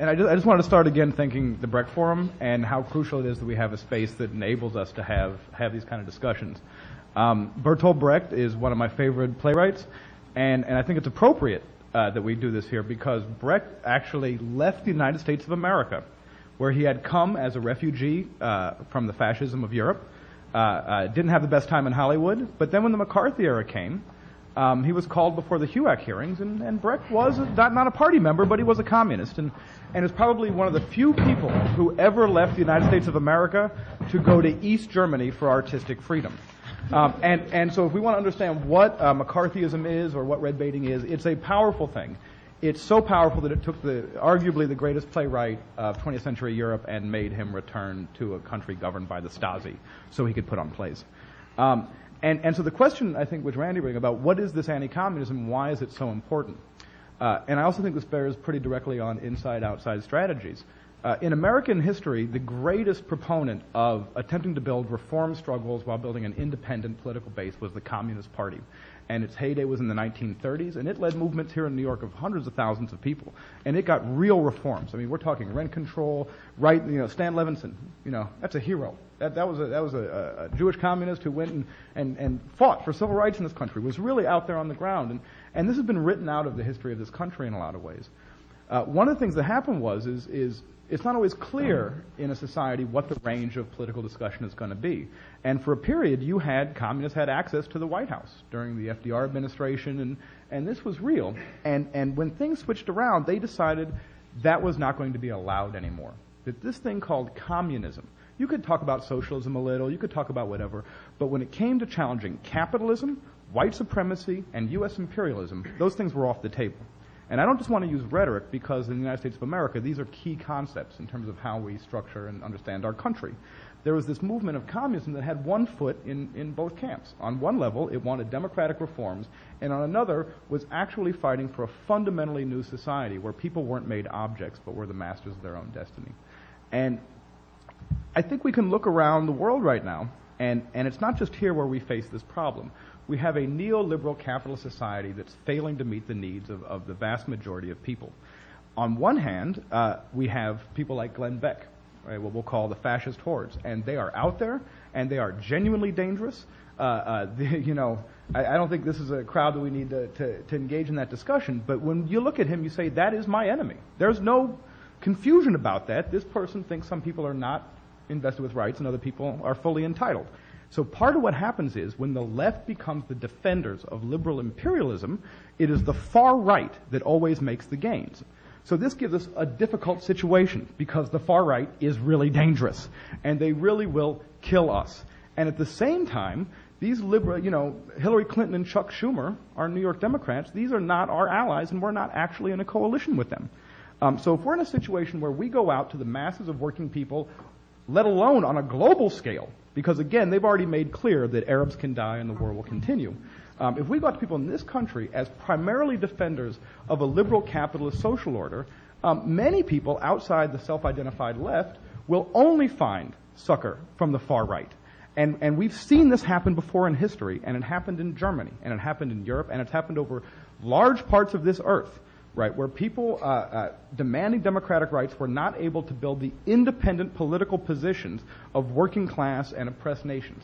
And I just wanted to start again thanking the Brecht Forum and how crucial it is that we have a space that enables us to have these kind of discussions. Bertolt Brecht is one of my favorite playwrights, and I think it's appropriate that we do this here because Brecht actually left the United States of America, where he had come as a refugee from the fascism of Europe, didn't have the best time in Hollywood, but then when the McCarthy era came, he was called before the HUAC hearings, and Brecht was not a party member, but he was a communist, and is probably one of the few people who ever left the United States of America to go to East Germany for artistic freedom. And so if we want to understand what McCarthyism is or what red baiting is, it's a powerful thing. It's so powerful that it took arguably the greatest playwright of 20th century Europe and made him return to a country governed by the Stasi so he could put on plays. And so the question, I think, which Randy bring about what is this anti-communism, why is it so important? And I also think this bears pretty directly on inside-outside strategies. In American history, the greatest proponent of attempting to build reform struggles while building an independent political base was the Communist Party. And its heyday was in the 1930s, and it led movements here in New York of hundreds of thousands of people. And it got real reforms. I mean, we're talking rent control, right? Stan Levinson, that's a hero. That was a Jewish communist who went and fought for civil rights in this country, was really out there on the ground. And this has been written out of the history of this country in a lot of ways. One of the things that happened is it's not always clear in a society what the range of political discussion is going to be. And for a period, communists had access to the White House during the FDR administration, and this was real. And when things switched around, they decided that was not going to be allowed anymore. That this thing called communism, you could talk about socialism a little, you could talk about whatever, but when it came to challenging capitalism, white supremacy, and U.S. imperialism, those things were off the table. And I don't just want to use rhetoric because in the United States of America, these are key concepts in terms of how we structure and understand our country. There was this movement of communism that had one foot in both camps. On one level, it wanted democratic reforms, and on another was actually fighting for a fundamentally new society where people weren't made objects but were the masters of their own destiny. And I think we can look around the world right now, and it's not just here where we face this problem. We have a neoliberal capitalist society that's failing to meet the needs of the vast majority of people. On one hand, we have people like Glenn Beck, right, what we'll call the fascist hordes, and they are out there, and they are genuinely dangerous. I don't think this is a crowd that we need to engage in that discussion, but when you look at him, you say, that is my enemy. There's no confusion about that. This person thinks some people are not invested with rights and other people are fully entitled. So part of what happens is when the left becomes the defenders of liberal imperialism, it is the far right that always makes the gains. So this gives us a difficult situation because the far right is really dangerous and they really will kill us. And at the same time, these liberal, Hillary Clinton and Chuck Schumer are New York Democrats. These are not our allies and we're not actually in a coalition with them. So if we're in a situation where we go out to the masses of working people, let alone on a global scale, because again, they've already made clear that Arabs can die and the war will continue. If we go out to people in this country as primarily defenders of a liberal capitalist social order, many people outside the self-identified left will only find succor from the far right. And we've seen this happen before in history, and it happened in Germany, and it happened in Europe, and it's happened over large parts of this earth. Right, where people demanding democratic rights were not able to build the independent political positions of working class and oppressed nations.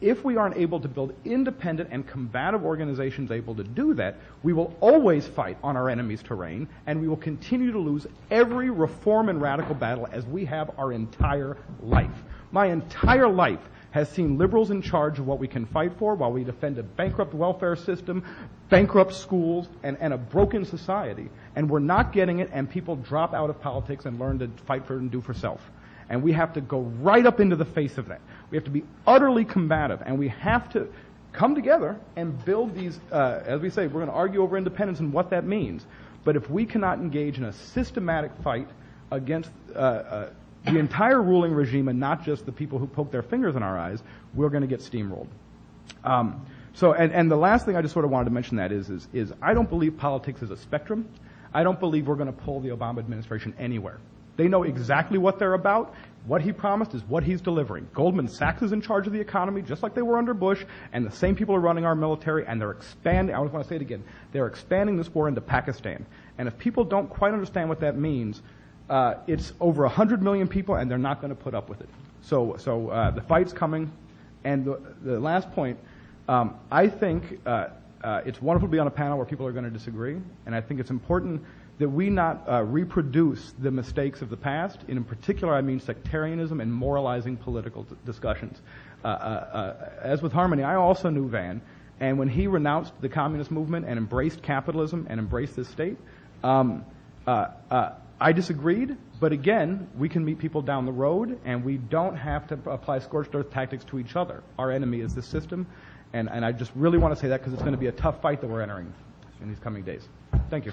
If we aren't able to build independent and combative organizations able to do that, we will always fight on our enemy's terrain, and we will continue to lose every reform and radical battle as we have our entire life. My entire life has seen liberals in charge of what we can fight for while we defend a bankrupt welfare system, bankrupt schools, and a broken society. And we're not getting it, and people drop out of politics and learn to fight for and do for self. And we have to go right up into the face of that. We have to be utterly combative, and we have to come together and build these, as we say, we're going to argue over independence and what that means. But if we cannot engage in a systematic fight against the entire ruling regime and not just the people who poke their fingers in our eyes, we're going to get steamrolled. And the last thing I just sort of wanted to mention that is I don't believe politics is a spectrum. I don't believe we're going to pull the Obama administration anywhere. They know exactly what they're about. What he promised is what he's delivering. Goldman Sachs is in charge of the economy, just like they were under Bush, and the same people are running our military, and they're expanding, I want to say it again, they're expanding this war into Pakistan. And if people don't quite understand what that means, it's over 100 million people, and they're not going to put up with it. So the fight's coming. And the last point, I think it's wonderful to be on a panel where people are going to disagree, and I think it's important that we not reproduce the mistakes of the past. In particular, I mean sectarianism and moralizing political discussions. As with Harmony, I also knew Van, and when he renounced the communist movement and embraced capitalism and embraced this state, I disagreed, but again, we can meet people down the road, and we don't have to apply scorched earth tactics to each other. Our enemy is this system, and I just really want to say that because it's going to be a tough fight that we're entering in these coming days. Thank you.